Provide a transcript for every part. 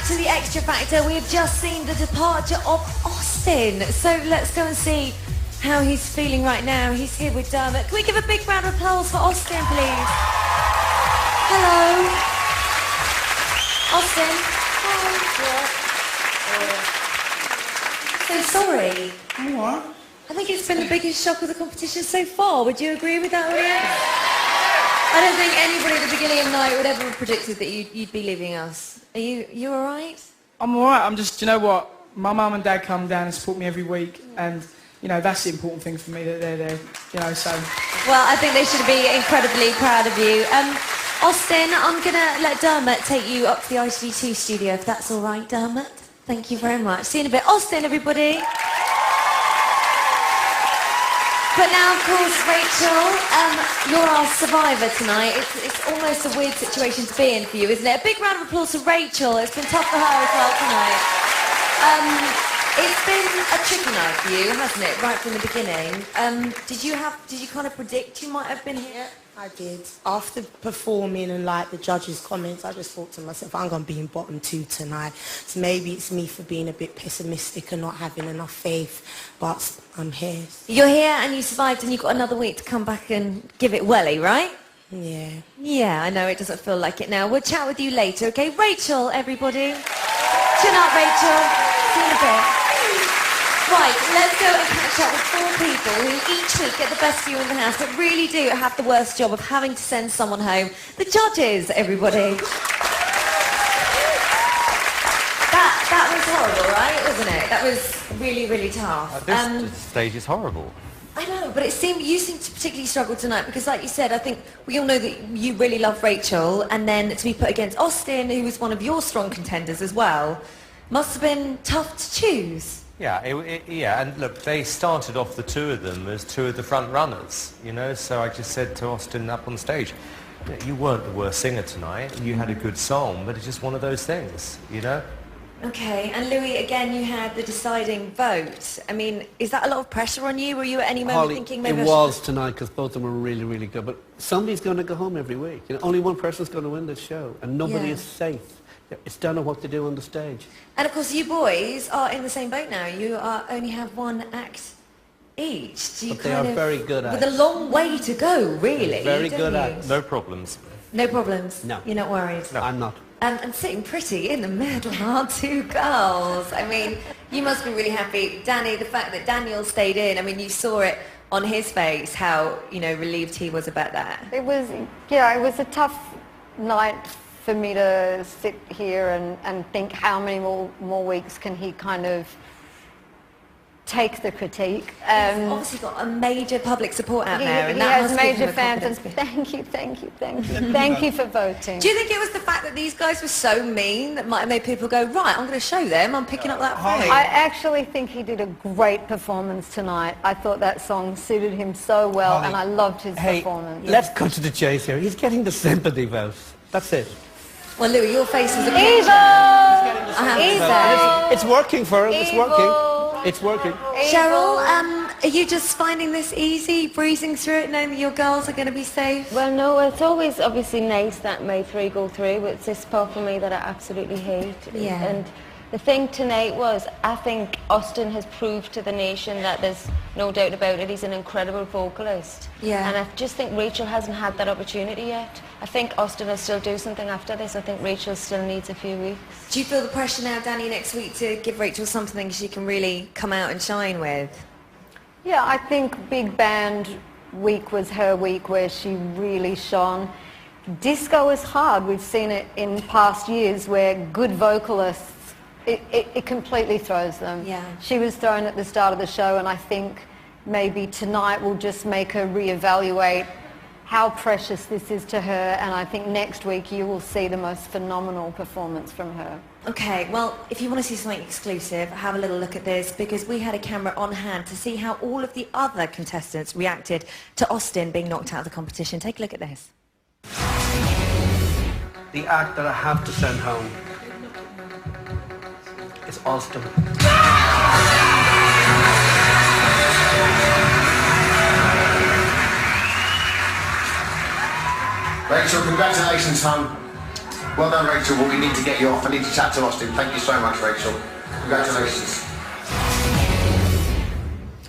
to the Extra Factor. We've just seen the departure of Austin. So let's go and see how he's feeling right now. He's here with Dermot. Can we give a big round of applause for Austin, please? Hello. Austin. Hi. So sorry. What? I think it's been the biggest shock of the competition so far. Would you agree with that, audience? I don't think anybody at the beginning of the night would ever have predicted that you'd be leaving us. Are you all right? I'm all right. I'm just, you know what? My mum and dad come down and support me every week, and, you know, that's the important thing for me, that they're there, you know, so... Well, I think they should be incredibly proud of you. Austin, I'm going to let Dermot take you up to the ITV2 studio, if that's all right, Dermot. Thank you very much. See you in a bit. Austin, everybody. But now, of course, Rachel, you're our survivor tonight. It's almost a weird situation to be in for you, isn't it? A big round of applause for Rachel. It's been tough for her as well tonight. It's been a tricky night for you, hasn't it, right from the beginning? Did you kind of predict you might have been here? I did. After performing and like the judges' comments, I just thought to myself, I'm going to be in bottom 2 tonight. So maybe it's me for being a bit pessimistic and not having enough faith, but I'm here. You're here and you survived and you've got another week to come back and give it welly, right? Yeah. Yeah, I know it doesn't feel like it now. We'll chat with you later, okay? Rachel, everybody. Chin up, Rachel. See you in a bit. Right, let's go and catch up with 4 people who each week get the best view in the house, but really do have the worst job of having to send someone home. The judges, everybody. That was horrible, right? Wasn't it? That was really, really tough. This stage is horrible. I know, but you seem to particularly struggle tonight because, like you said, I think we all know that you really love Rachel, and then to be put against Austin, who was one of your strong contenders as well, must have been tough to choose. Yeah, yeah, and look, they started off the 2 of them as 2 of the front runners, you know, so I just said to Austin up on stage, you weren't the worst singer tonight, you had a good song, but it's just one of those things, you know? Okay, and Louis, again, you had the deciding vote. I mean, is that a lot of pressure on you? Were you at any moment Holly, thinking maybe it was tonight because both of them were really, really good, but somebody's going to go home every week. You know, only one person's going to win this show, and nobody is safe. It's down to what they do on the stage. And of course, you boys are in the same boat now. You only have 1 act each. Do you But they are very good at it. With a long way to go, really. Very good at it. No problems. No problems? No. You're not worried? No, I'm not. And sitting pretty in the middle are 2 girls. I mean, you must be really happy. Danny, the fact that Daniel stayed in, I mean, you saw it on his face, how, you know, relieved he was about that. It was, yeah, it was a tough night for me to sit here and think how many more weeks can he kind of take the critique. He's obviously got a major public support out there, and he that has must give major him a fans, and confidence. thank you for voting. Do you think it was the fact that these guys were so mean that might have made people go, right, I'm going to show them, I'm picking up that phone? I actually think he did a great performance tonight. I thought that song suited him so well, and I loved his performance. Let's cut to the chase here. He's getting the sympathy vote. That's it. Well, Louis, your face is a Evil! It's working for him. It's working. It's working. Cheryl, are you just finding this easy, breezing through it, knowing that your girls are going to be safe? Well, no, it's always obviously nice that my 3 go through, but it's this part for me that I absolutely hate. Yeah. And the thing tonight was, I think Austin has proved to the nation that there's no doubt about it, he's an incredible vocalist. Yeah. And I just think Rachel hasn't had that opportunity yet. I think Austin will still do something after this. I think Rachel still needs a few weeks. Do you feel the pressure now, Danny, next week to give Rachel something she can really come out and shine with? Yeah, I think Big Band week was her week where she really shone. Disco is hard. We've seen it in past years where good vocalists, it completely throws them. Yeah. She was thrown at the start of the show, and I think maybe tonight will just make her reevaluate how precious this is to her, and I think next week you will see the most phenomenal performance from her. Okay, well, if you want to see something exclusive, have a little look at this, because we had a camera on hand to see how all of the other contestants reacted to Austin being knocked out of the competition. Take a look at this. The act that I have to send home is Austin. Rachel, congratulations, hon. Well done, Rachel, but we need to get you off. I need to chat to Austin. Thank you so much, Rachel. Congratulations.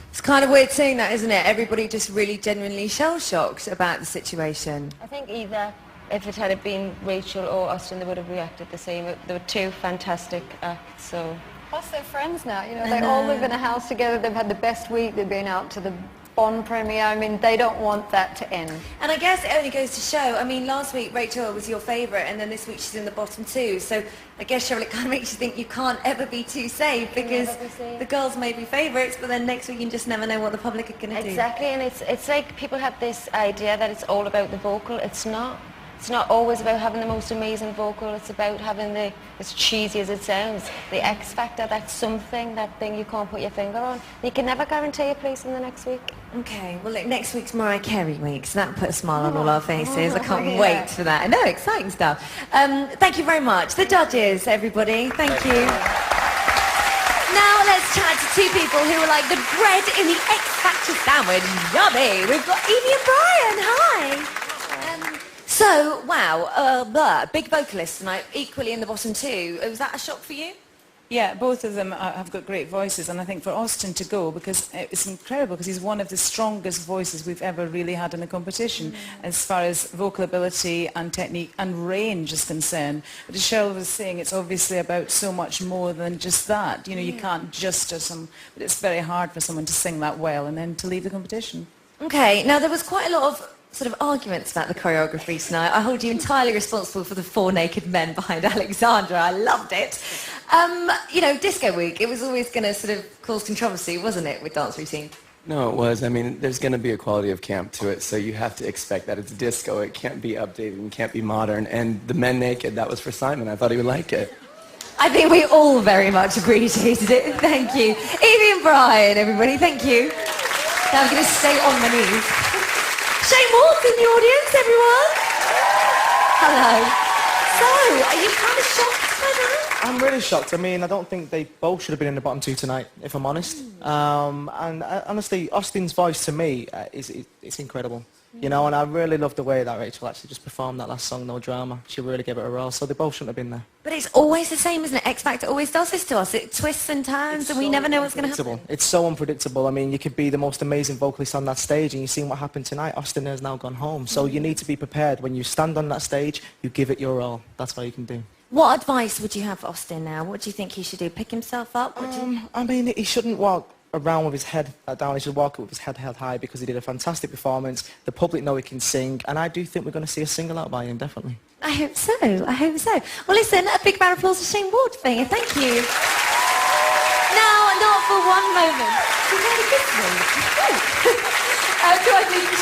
It's kind of weird seeing that, isn't it? Everybody just really genuinely shell-shocked about the situation. I think either, if it had been Rachel or Austin, they would have reacted the same. They were two fantastic acts, so... Plus they're friends now, you know, they all live in a house together, they've had the best week, they've been out to the Bond premiere. I mean, they don't want that to end. And I guess it only goes to show, I mean, last week Rachel was your favourite and then this week she's in the bottom two. So I guess, Cheryl, it kind of makes you think you can't ever be too safe because the girls may be favourites, but then next week you just never know what the public are going to do. Exactly, and it's like people have this idea that it's all about the vocal. It's not. It's not always about having the most amazing vocal. It's about having the, as cheesy as it sounds, the X factor, that something, that thing you can't put your finger on. You can never guarantee a place in the next week. Okay, well, look, next week's Mariah Carey week, so that put a smile on all our faces. I can't wait for that. I know, exciting stuff. Thank you very much. The judges, everybody. Thank you. Now let's chat to two people who are like the bread in the X Factor sandwich. Yummy. We've got Evie and Brian. Hi. So, wow, big vocalists tonight, equally in the bottom two. Was that a shock for you? Yeah, both of them have got great voices, and I think for Austin to go, because it's incredible, because he's one of the strongest voices we've ever really had in a competition, as far as vocal ability and technique and range is concerned. But as Cheryl was saying, it's obviously about so much more than just that. You know, you can't just do some, but it's very hard for someone to sing that well and then to leave the competition. Okay, now there was quite a lot of sort of arguments about the choreography tonight. I hold you entirely responsible for the 4 naked men behind Alexandra. I loved it. You know, Disco Week, it was always going to sort of cause controversy, wasn't it, with dance routine? No, it was. I mean, there's going to be a quality of camp to it, so you have to expect that. It's disco. It can't be updated and can't be modern. And the men naked, that was for Simon. I thought he would like it. I think we all very much appreciated it. Thank you. Evie and Brian, everybody, thank you. Now I'm going to stay on my knees. Shane Ward's in the audience, everyone. Hello. So, are you kind of shocked by that? I'm really shocked. I mean, I don't think they both should have been in the bottom two tonight, if I'm honest. And honestly, Austin's voice to me it's incredible. You know, and I really love the way that Rachel actually just performed that last song, No Drama. She really gave it a roll, so they both shouldn't have been there. But it's always the same, isn't it? X Factor always does this to us. It twists and turns and we never know what's going to happen. It's so unpredictable. I mean, you could be the most amazing vocalist on that stage and you've seen what happened tonight. Austin has now gone home. So you need to be prepared. When you stand on that stage, you give it your all. That's all you can do. What advice would you have for Austin now? What do you think he should do? Pick himself up? I mean, he shouldn't walk around with his head down. He should walk with his head held high because he did a fantastic performance. The public know he can sing, and I do think we're going to see a single out by him, definitely. I hope so. I hope so. Well, listen, a big round of applause for Shane Ward for you. Thank you. Now, not for one moment. You had a good one.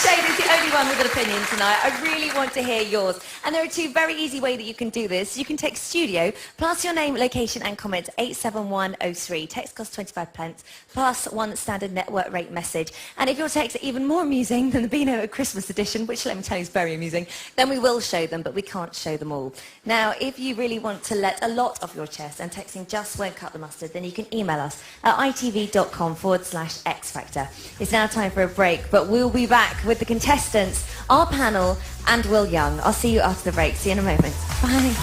Shane is the only one with an opinion tonight. I really want to hear yours. And there are 2 very easy ways that you can do this. You can text studio, plus your name, location and comment, 87103. Text costs 25p, plus 1 standard network rate message. And if your texts are even more amusing than the Beano Christmas edition, which let me tell you is very amusing, then we will show them, but we can't show them all. Now, if you really want to let a lot of your chest and texting just won't cut the mustard, then you can email us at itv.com/xfactor. It's now time for a break, but we'll be back with the contestants, our panel, and Will Young. I'll see you after the break. See you in a moment. Bye.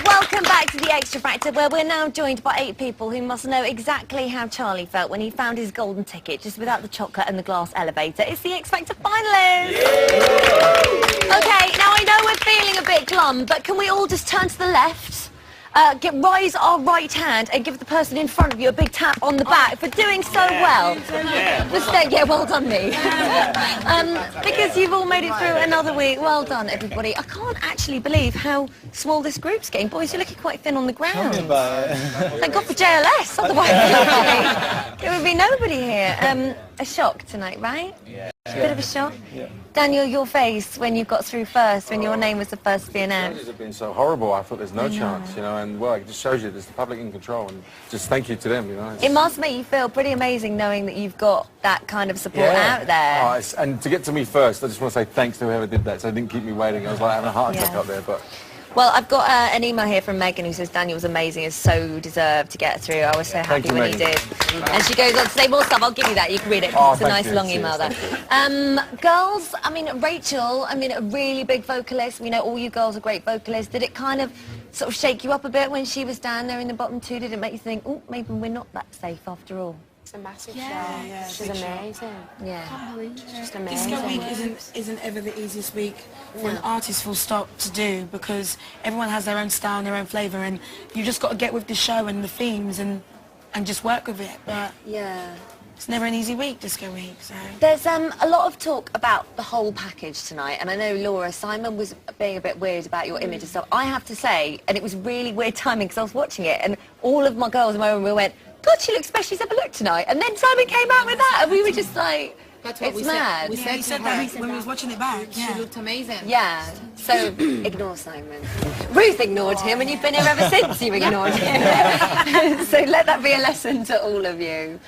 Welcome back to the Xtra Factor, where we're now joined by 8 people who must know exactly how Charlie felt when he found his golden ticket, just without the chocolate and the glass elevator. It's the X Factor finalists! Okay, now I know we're feeling a bit glum, but can we all just turn to the left? Raise our right hand and give the person in front of you a big tap on the back for doing so well. Yeah, well done me. Because you've all made it through another week. Well done, everybody. I can't actually believe how small this group's getting. Boys, you're looking quite thin on the ground. Tell me about it. Thank God for JLS, otherwise there would be nobody here. A shock tonight, right? Yeah. A bit of a shock? Yeah. Daniel, your face when you got through first, when your name was the first to be announced. The judges have been so horrible. I thought there's no chance, you know, and well, it just shows you there's the public in control, and just thank you to them, you know. It must make you feel pretty amazing knowing that you've got that kind of support out there. And to get to me first, I just want to say thanks to whoever did that, so it didn't keep me waiting. I was like having a heart attack up there, but... Well, I've got an email here from Megan who says Daniel was amazing and so deserved to get through. I was so happy you, when he did. And she goes on to say more stuff. I'll give you that. You can read it. It's a nice long email there. Girls, I mean, Rachel, I mean, a really big vocalist. We know all you girls are great vocalists. Did it kind of sort of shake you up a bit when she was down there in the bottom two? Did it make you think, oh, maybe we're not that safe after all? It's a massive show. Yeah, She's amazing. Yeah. She's just amazing. Disco week isn't ever the easiest week for an artist full stop to do because everyone has their own style and their own flavour and you just got to get with the show and the themes and just work with it. But yeah. It's never an easy week, Disco Week, so... There's a lot of talk about the whole package tonight, and I know, Laura, Simon was being a bit weird about your image and stuff. I have to say, and it was really weird timing because I was watching it, and all of my girls in my room went, God, she looks best she's ever looked tonight. And then Simon came out with that, and we were just like, it's mad. We said that when we was watching it back. She looked amazing. Yeah, so ignore Simon. Ruth ignored him, and you've been here ever since you ignored him. So let that be a lesson to all of you.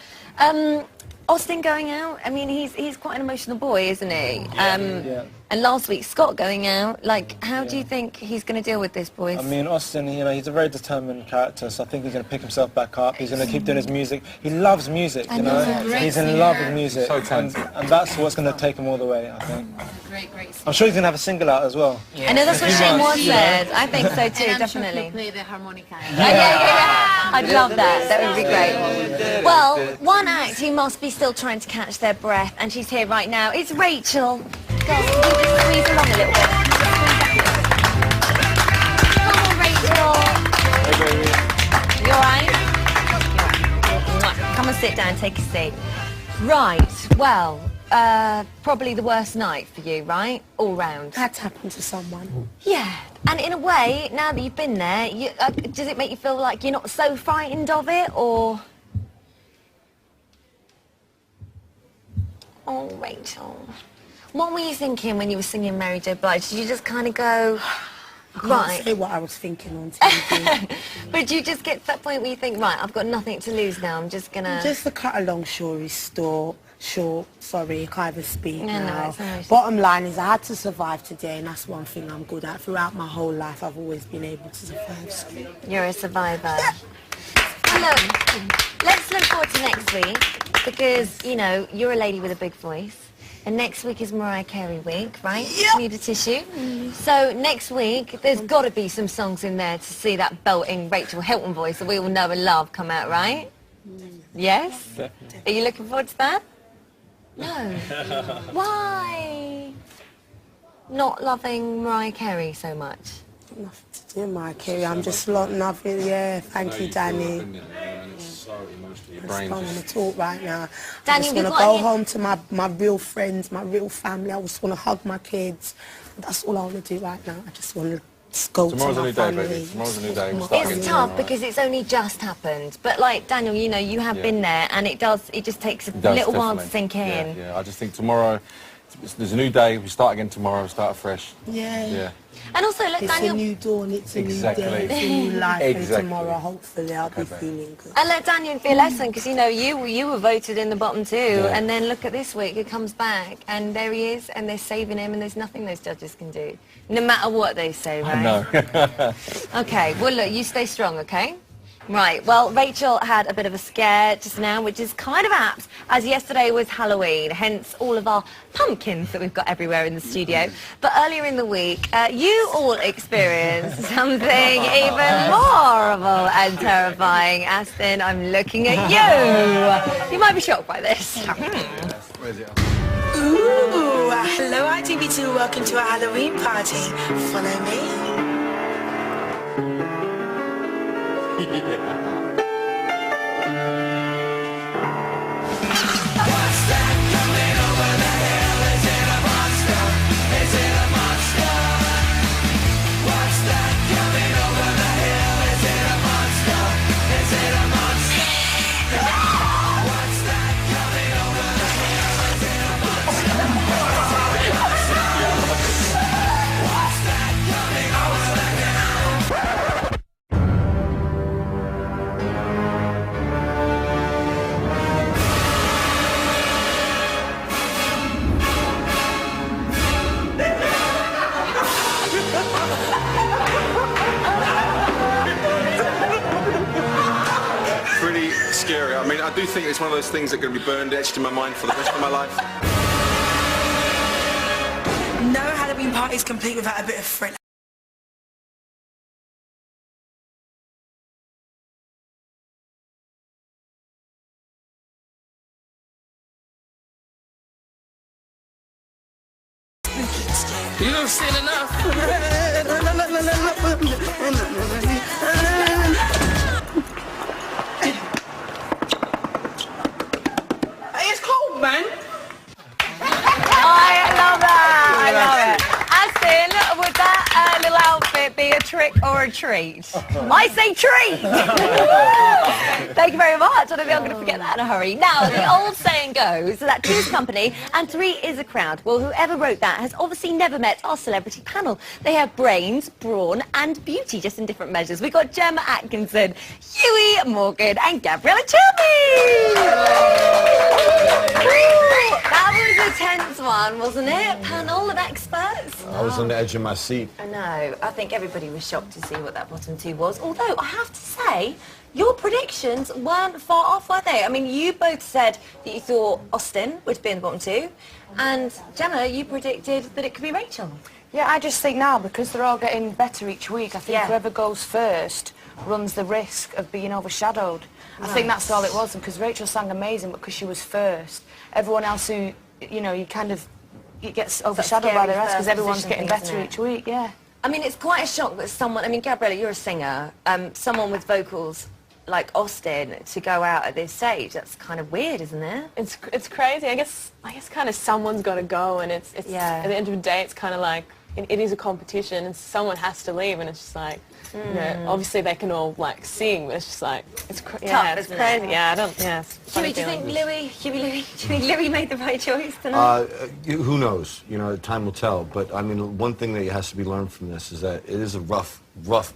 Austin going out, I mean, he's quite an emotional boy, isn't he? Yeah. And last week, Scott going out. Like, how do you think he's going to deal with this, boys? I mean, Austin, you know, he's a very determined character, so I think he's going to pick himself back up. He's going to keep doing his music. He loves music, you know. He's in love with music. So talented. And that's what's going to take him all the way, I think. Great. I'm sure he's going to have a single out as well. Yeah. I know that's what Shane Moore said. I think so too, and definitely. I'm sure he'll play the harmonica. Yeah. I'd love that. That would be great. Well, one act who must be still trying to catch their breath, and she's here right now. It's Rachel. Girls, can you just squeeze along a little bit? Come on, Rachel. You alright? Come and sit down, take a seat. Right, well, probably the worst night for you, right? All round. That's happened to someone. Yeah, and in a way, now that you've been there, does it make you feel like you're not so frightened of it, or...? Oh, Rachel. What were you thinking when you were singing Mary J. Blige? Did you just kind of go, I can't say what I was thinking on TV. But do you just get to that point where you think, right, I've got nothing to lose now, I'm just going to... Just to cut a long story short, sorry, I can't even speak now. No, Bottom line is I had to survive today, and that's one thing I'm good at. Throughout my whole life, I've always been able to survive. So. You're a survivor. Well, look, let's look forward to next week, because, you know, you're a lady with a big voice. And next week is Mariah Carey week, right? Yep. Need a tissue. So next week, there's got to be some songs in there to see that belting Rachel Hilton voice that we all know and love come out, right? Yes? Definitely. Are you looking forward to that? No. Why? Not loving Mariah Carey so much? Nothing to do with Mariah Carey. I'm just loving, yeah. Thank you, Danny. I just don't want to talk right now. I just want to go home to my real friends, my real family. I just want to hug my kids. That's all I want to do right now. I just want to just go Tomorrow's to my a new day, family. baby. Tomorrow's a new day. It's tough because it's only just happened. But like Daniel, you know, you have been there, and it just takes a little while to sink in. Yeah, I just think tomorrow, there's a new day. We start again tomorrow. We start afresh. Yeah. And also, let it's Daniel... a new dawn, it's a new day, it's a new life, and tomorrow, hopefully, I'll be feeling good. And let Daniel be a lesson, because, you know, you were voted in the bottom two, and then look at this week, he comes back, and there he is, and they're saving him, and there's nothing those judges can do, no matter what they say, right? I know. Okay, well, look, you stay strong, okay? Right, well, Rachel had a bit of a scare just now, which is kind of apt, as yesterday was Halloween, hence all of our pumpkins that we've got everywhere in the studio. But earlier in the week, you all experienced something even more horrible and terrifying. Aston, I'm looking at you. You might be shocked by this. Where's it? Ooh, hello ITV2, welcome to our Halloween party. Follow me. I do think it's one of those things that are going to be burned, etched in my mind for the rest of my life. No Halloween party is complete without a bit of thrill. You've seen enough. It's cold, man. I love that. I love it. Aston, would that little outfit be a trick or a treat? I say treat. Thank you very much. I don't think I'm going to forget that in a hurry. Now, the old saying goes that 2's company and 3 is a crowd. Well, whoever wrote that has obviously never met our celebrity panel. They have brains, brawn and beauty, just in different measures. We've got Gemma Atkinson, Huey Morgan and Gabriella Chilby. That was a tense one, wasn't it? Panel of experts. I was on the edge of my seat. I know. I think everybody was shocked to see what that bottom 2 was. Although, I have to say, your predictions weren't far off, were they? I mean, you both said that you thought Austin would be in the bottom 2. And, Gemma, you predicted that it could be Rachel. Yeah, I just think now, because they're all getting better each week, I think whoever goes first runs the risk of being overshadowed. I think that's all it was, because Rachel sang amazing, but because she was first. Everyone else who, you know, it gets overshadowed by the rest, because everyone's getting better each week, yeah. I mean, it's quite a shock that someone, I mean, Gabriella, you're a singer, someone with vocals like Austin to go out at this stage, that's kind of weird, isn't it? It's crazy. I guess kind of someone's got to go, and it's at the end of the day, it's kind of like, it is a competition, and someone has to leave, and it's just like, you know, obviously they can all like sing, but it's just like, it's Tough, it's isn't crazy. it? Yeah, I don't, yeah. Huey, do you think Louis made the right choice tonight? Who knows? You know, time will tell. But I mean, one thing that has to be learned from this is that it is a rough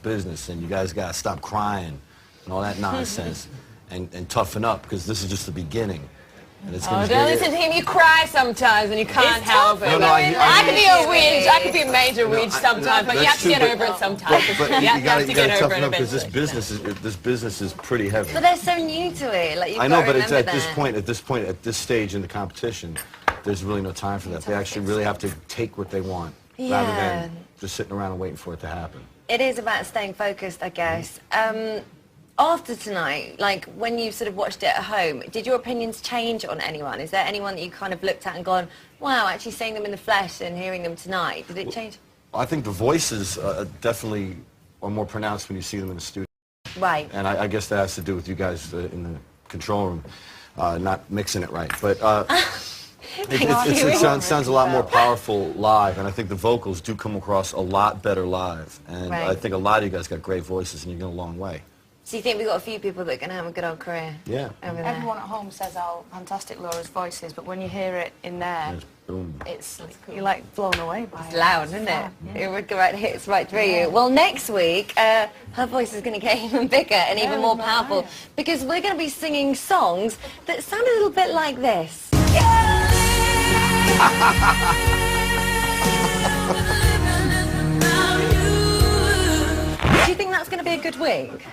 business, and you guys gotta stop crying and all that nonsense, and toughen up, because this is just the beginning. And it's Don't listen to him. You cry sometimes, and you can't help it. No, no, I could be a witch. I could be a major witch sometimes, but you have to get over it sometimes. But you have to get over toughen it up, because eventually. this business is pretty heavy. But they're so new to it. Like, you've I know, got to but it's remember at this stage in the competition, there's really no time for that. They actually really have to take what they want, rather than just sitting around and waiting for it to happen. It is about staying focused, I guess. After tonight, like when you sort of watched it at home, did your opinions change on anyone? Is there anyone that you kind of looked at and gone, wow, actually seeing them in the flesh and hearing them tonight, did it change? I think the voices definitely are more pronounced when you see them in the studio. Right. And I guess that has to do with you guys in the control room not mixing it right. But it sounds a lot more powerful live, and I think the vocals do come across a lot better live. And I think a lot of you guys got great voices, and you're going a long way. So you think we've got a few people that are going to have a good old career? Yeah. Everyone at home says how fantastic Laura's voice is, but when you hear it in there, it's you're like blown away by it. It's loud, isn't it? It would go right, hits right through you. Well, next week, her voice is going to get even bigger and even more powerful, because we're going to be singing songs that sound a little bit like this. Do you think that's going to be a good week?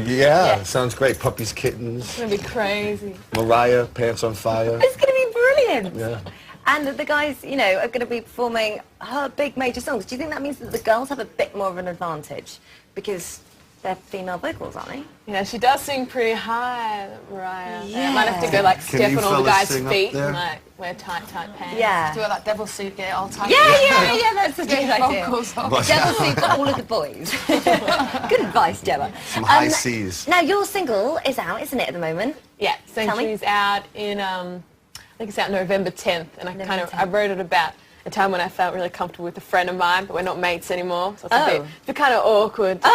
Yeah, sounds great. Puppies, kittens. It's going to be crazy. Mariah, Pants on Fire. It's going to be brilliant. Yeah. And the guys, you know, are going to be performing her big major songs. Do you think that means that the girls have a bit more of an advantage? Because they're female vocals, aren't they? Yeah, she does sing pretty high, Mariah. Yeah. I might have to go like step on all the guys' feet there? and like wear tight pants. Yeah. Do that devil suit, get it all tight. Yeah, that's a good idea. Vocals on. Devil suit for all of the boys. Good advice, Gemma. Some high C's. Now, your single is out, isn't it, at the moment? Yeah, Sanctuary's out in, I think it's out November 10th, and I wrote it about a time when I felt really comfortable with a friend of mine, but we're not mates anymore, so it's a bit kind of awkward to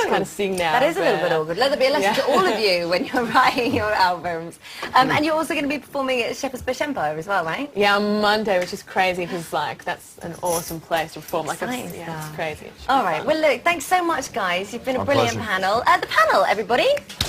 kind of sing now. That is a little bit awkward. Let there be a lesson to all of you when you're writing your albums. And you're also going to be performing at Shepherd's Bush Empire as well, right? Yeah, on Monday, which is crazy, because like that's an awesome place to perform. Like it's crazy. All right. Well, look, thanks so much, guys. You've been a My brilliant pleasure. panel. The panel, everybody.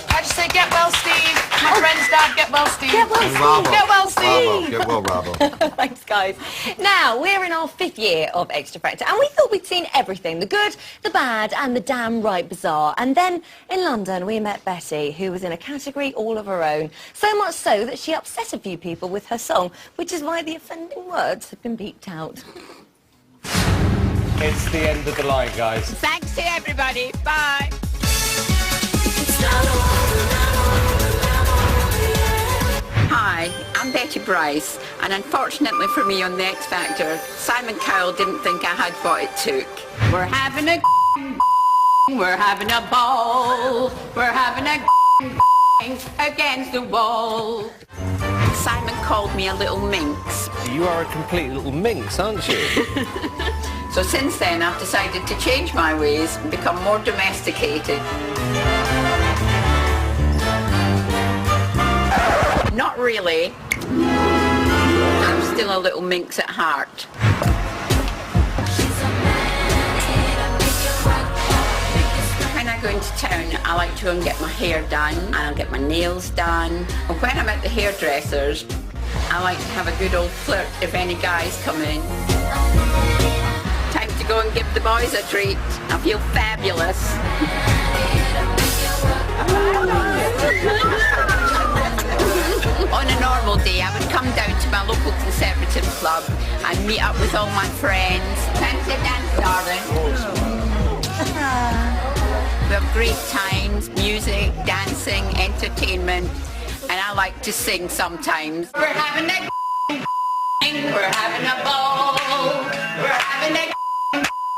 I just say, get well, Steve. My friend's dad, get well, Steve. Get well, Steve. Get well, Steve. Get well, Bravo. Thanks, guys. Now, we're in our 5th year of Extra Factor, and we thought we'd seen everything, the good, the bad, and the damn right bizarre. And then, in London, we met Betty, who was in a category all of her own. So much so that she upset a few people with her song, which is why the offending words have been beeped out. It's the end of the line, guys. Thanks to everybody. Bye. Hi, I'm Betty Bryce, and unfortunately for me on the X Factor, Simon Cowell didn't think I had what it took. We're having a we're having a ball, we're having a against the wall. Simon called me a little minx. You are a complete little minx, aren't you? So since then I've decided to change my ways and become more domesticated. Not really. I'm still a little minx at heart. When I go into town, I like to go and get my hair done, and I'll get my nails done. And when I'm at the hairdressers, I like to have a good old flirt if any guys come in. Time to go and give the boys a treat. I feel fabulous. On a normal day, I would come down to my local conservative club and meet up with all my friends. Time to dance, darling. We have great times, music, dancing, entertainment, and I like to sing sometimes. We're having a we're having a ball, we're having a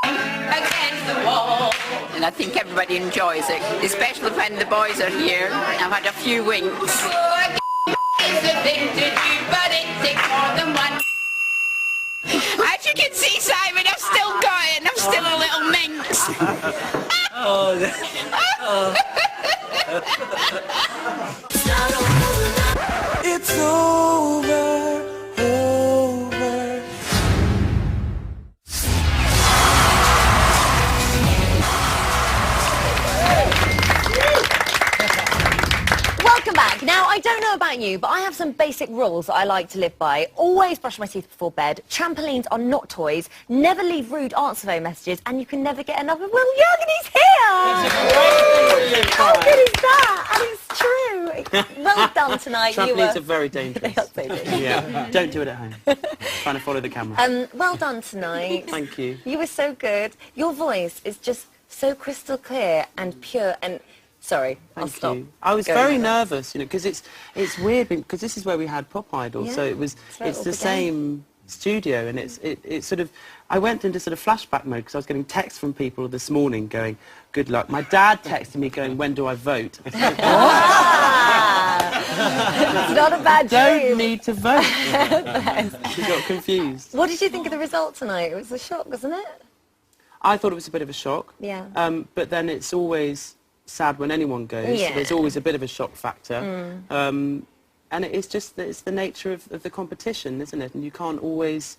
against the wall. And I think everybody enjoys it, especially when the boys are here. I've had a few winks. It's a thing to do, but it takes more than one. As you can see, Simon, I've still got it, and I'm still a little minx. It's over, over. Welcome back. Now, I don't know about you, but I have some basic rules that I like to live by. Always brush my teeth before bed. Trampolines are not toys. Never leave rude answer phone messages. And you can never get enough of Will Young, and he's here! How good is that? And it's true. Well done tonight. Trampolines are very dangerous. They are. Yeah, don't do it at home. Trying to follow the camera. Well done tonight. Thank you. You were so good. Your voice is just so crystal clear and pure and... Sorry, I'll stop. Thank you. I was very nervous, you know, because it's weird because this is where we had Pop Idol, so it's the same studio, and it's sort of, I went into sort of flashback mode because I was getting texts from people this morning going, good luck. My dad texted me going, when do I vote? It's not a bad dream. Don't need to vote. She got confused. What did you think of the result tonight? It was a shock, wasn't it? I thought it was a bit of a shock. Yeah. But then it's always sad when anyone goes. Yeah. There's always a bit of a shock factor. And it's just that it's the nature of the competition, isn't it? And you can't always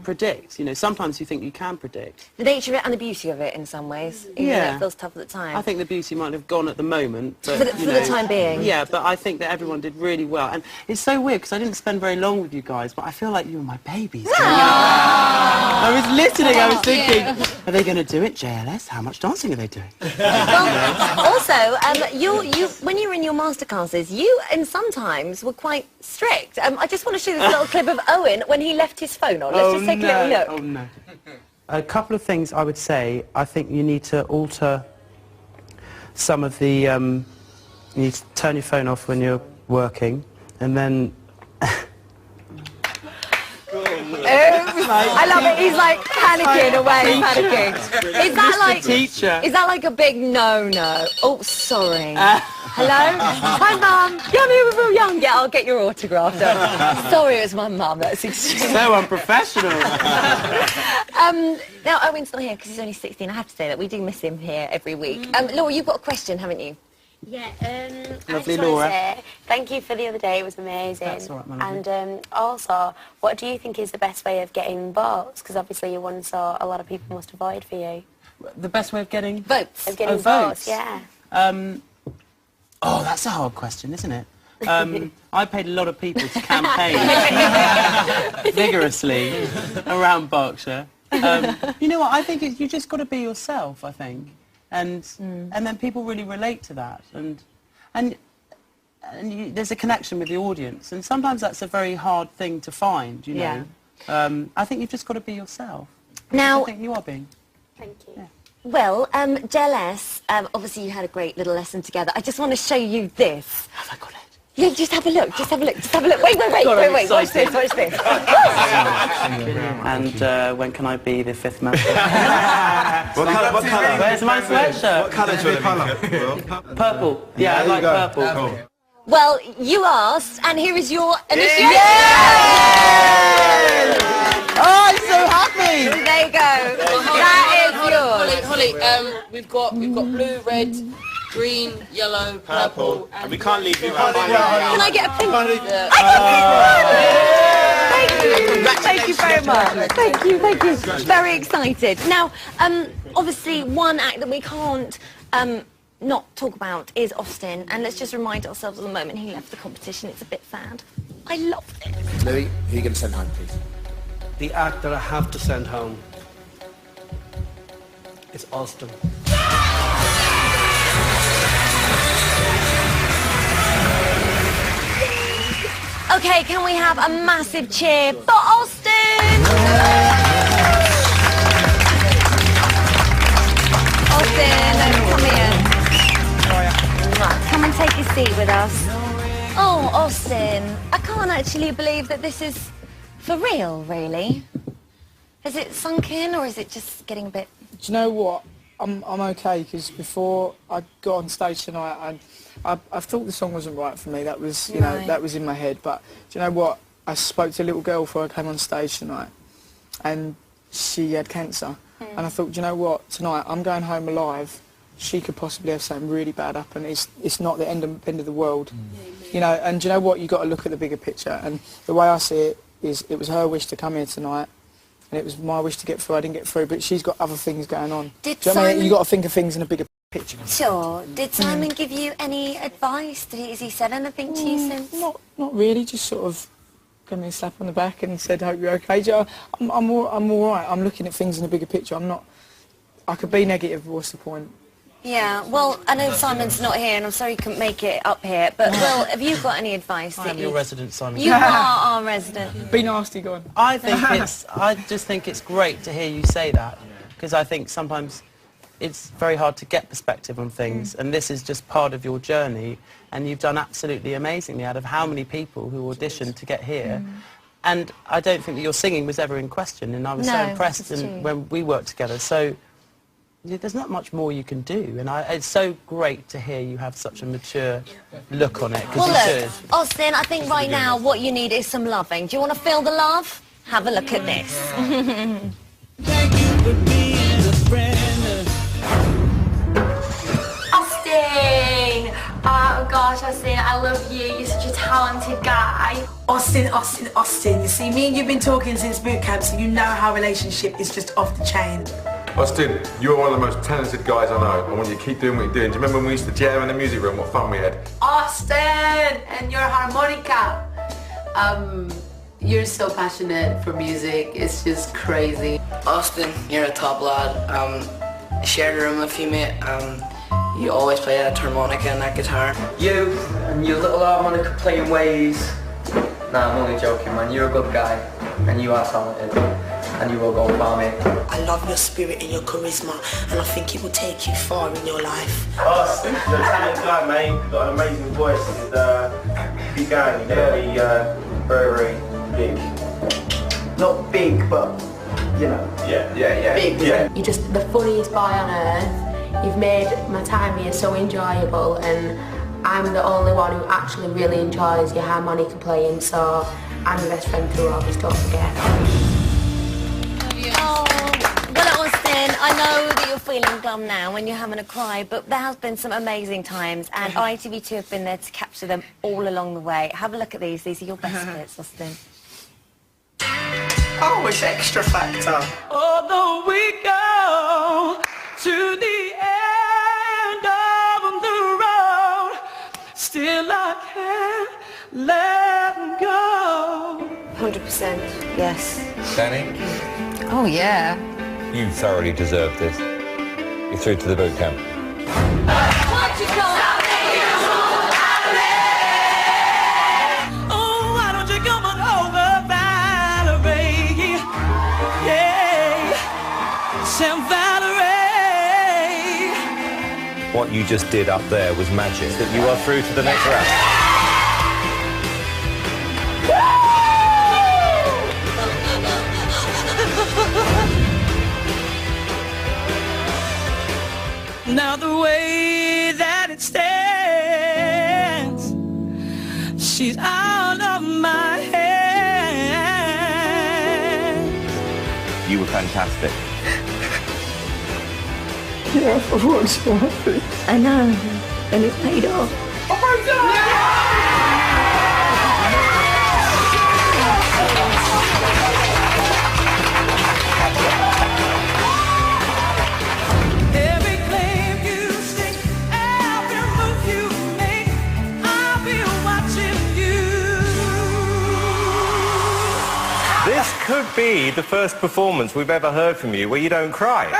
predict. You know, sometimes you think you can predict. The nature of it and the beauty of it in some ways. Even though it feels tough at the time. I think the beauty might have gone at the moment. But, for the time being. Yeah, but I think that everyone did really well. And it's so weird because I didn't spend very long with you guys, but I feel like you were my babies. I was listening, I was thinking, are they going to do it, JLS? How much dancing are they doing? Well, also, you when you were in your masterclasses, you, and sometimes, were quite strict. I just want to show this little clip of Owen when he left his phone on. Let's just take a little look. Oh, no. A couple of things I would say. I think you need to alter some of the... you need to turn your phone off when you're working, and then... I love it. He's like panicking away, panicking. Is that like teacher? Is that like a big no-no? Oh, sorry. Hello? Hi, Mum. You're here with Will Young. Yeah, I'll get your autograph. Sorry, it was my mum. That's extreme. So unprofessional. Now, Owen's not here because he's only 16. I have to say that we do miss him here every week. Laura, you've got a question, haven't you? Yeah, Lovely, I just Laura. want to say thank you for the other day, it was amazing. That's all right, my lovely. And also, what do you think is the best way of getting votes? Because obviously you won, so a lot of people must have voted for you. The best way of getting... Votes. Of getting votes, yeah. Oh, that's a hard question, isn't it? I paid a lot of people to campaign vigorously around Berkshire. You know what? I think you just got to be yourself. I think, and then people really relate to that, and there's a connection with the audience, and sometimes that's a very hard thing to find. You know, I think you've just got to be yourself. Now, I think you are being. Thank you. Yeah. Well, JLS, obviously you had a great little lesson together. I just want to show you this. Have I got it? Yeah, just have a look, just have a look, just have a look. Wait, watch this, watch this. And when can I be the fifth member? What colour? Where's my sweatshirt? What colour do you want to be? Purple. Yeah, I like purple. Cool. Well, you asked, and here is your initiation. Oh, I'm so happy! There you go. That is yours. Holly, we've got blue, red, green, yellow, purple, and we can't leave you out. Can I get a pink? Thank you very much. Thank you. Very excited. Now, obviously, one act that we can't not talk about is Austin, and let's just remind ourselves of the moment he left the competition. It's a bit sad. I loved it. Louis, who are you going to send home, please? The act that I have to send home is Austin. Okay, can we have a massive cheer for Austin? Austin, come here. Come and take your seat with us. Oh, Austin, I can't actually believe that this is for real, really. Has it sunk in, or is it just getting a bit... Do you know what? I'm okay, because before I got on stage tonight, I thought the song wasn't right for me. That was, you know, that was in my head. But do you know what? I spoke to a little girl before I came on stage tonight, and she had cancer. And I thought, do you know what? Tonight, I'm going home alive. She could possibly have something really bad happen. It's not the end of the world. You know, and do you know what? You've got to look at the bigger picture. And the way I see it is, it was her wish to come here tonight, and it was my wish to get through. I didn't get through, but she's got other things going on. Do you know what I mean? You've got to think of things in a bigger picture. Sure. Did Simon give you any advice? Has he said anything to you since? Not really. Just sort of gave me a slap on the back and said, "Hope you're okay." I'm all right. I'm looking at things in a bigger picture. I'm not. I could be negative. What's the point? Yeah, well, I know Simon's not here, and I'm sorry you couldn't make it up here, but, Will, have you got any advice? I'm your resident, Simon. You are our resident. Be nasty, go on. I just think it's great to hear you say that, because I think sometimes it's very hard to get perspective on things, and this is just part of your journey, and you've done absolutely amazingly out of how many people who auditioned to get here. And I don't think that your singing was ever in question, and I was so impressed when we worked together. So there's not much more you can do, and it's so great to hear you have such a mature look on it, because you should. Austin, I think right now what you need is some loving. Do you want to feel the love? Have a look at this. Thank you for being a friend. Austin! Oh gosh, Austin, I love you. You're such a talented guy. Austin. You see, me and you've been talking since boot camp, so you know our relationship is just off the chain. Austin, you're one of the most talented guys I know. I want you to keep doing what you're doing. Do you remember when we used to jam in the music room? What fun we had. Austin! And your harmonica. You're so passionate for music. It's just crazy. Austin, you're a top lad. Shared a room with you, mate. You always play that harmonica and that guitar. You and your little harmonica playing ways. Nah, I'm only joking, man. You're a good guy, and you are talented, and you will go far, mate. I love your spirit and your charisma, and I think it will take you far in your life. Austin, you're a talented guy, man. You've got an amazing voice. And, keep going. You're going to be very, very big. Not big, but, you know. Yeah. Big. Yeah. You're just the funniest boy on earth. You've made my time here so enjoyable, and I'm the only one who actually really enjoys your harmonica playing, so I'm your best friend through all this, don't forget. Oh, well, Austin, I know that you're feeling glum now and you're having a cry, but there has been some amazing times, and ITV2 have been there to capture them all along the way. Have a look at these. These are your best bits, Austin. Oh, it's Xtra Factor. Although we go to the end of the road, still I can't let go. 100%, yes. Danny, Oh, yeah. you thoroughly deserve this. You're through to the boot camp. Oh, why don't you come on over, Valerie? Yeah, Sam Valerie. What you just did up there was magic. That you are through to the next round. Now the way that it stands, she's out of my hand. You were fantastic. Yeah, I was so happy. I know, and it paid off. Oh my God! Every claim you sing, every move you make, I'll be watching you. This could be the first performance we've ever heard from you where you don't cry.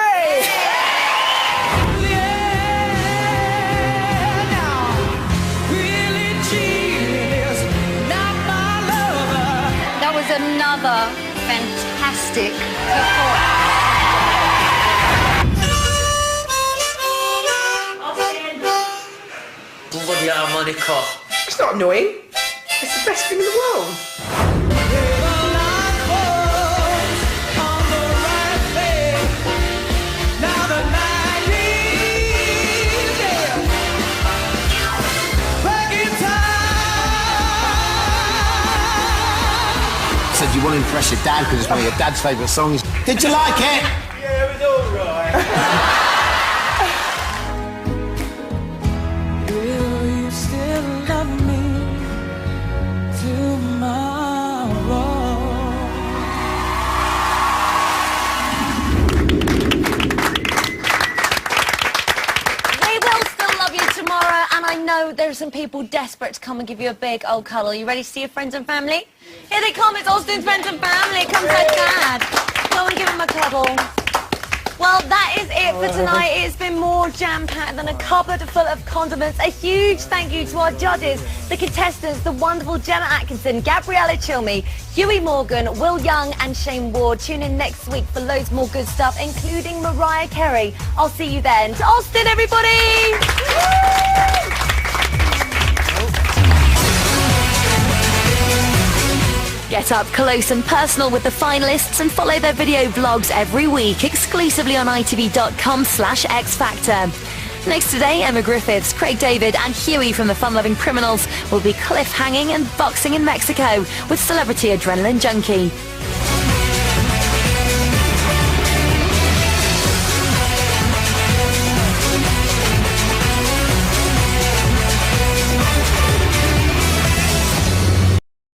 That was another fantastic performance. Bloody harmonica. It's not annoying. It's the best thing in the world. Said you want to impress your dad because it's one of your dad's favourite songs. Did you like it? Yeah, it was alright. Will you still love me tomorrow? We will still love you tomorrow, and I know there's some people desperate to come and give you a big old cuddle. You ready to see your friends and family? Here they come, it's Austin's friends and family. Come to Dad. Go and give him a cuddle. Well, that is it for tonight. It's been more jam-packed than a cupboard full of condiments. A huge thank you to our judges, the contestants, the wonderful Gemma Atkinson, Gabriella Chilmy, Huey Morgan, Will Young and Shane Ward. Tune in next week for loads more good stuff, including Mariah Carey. I'll see you then. To Austin, everybody! Get up close and personal with the finalists and follow their video vlogs every week exclusively on itv.com/X Factor. Next today, Emma Griffiths, Craig David and Huey from the Fun Loving Criminals will be cliff-hanging and boxing in Mexico with celebrity adrenaline junkie.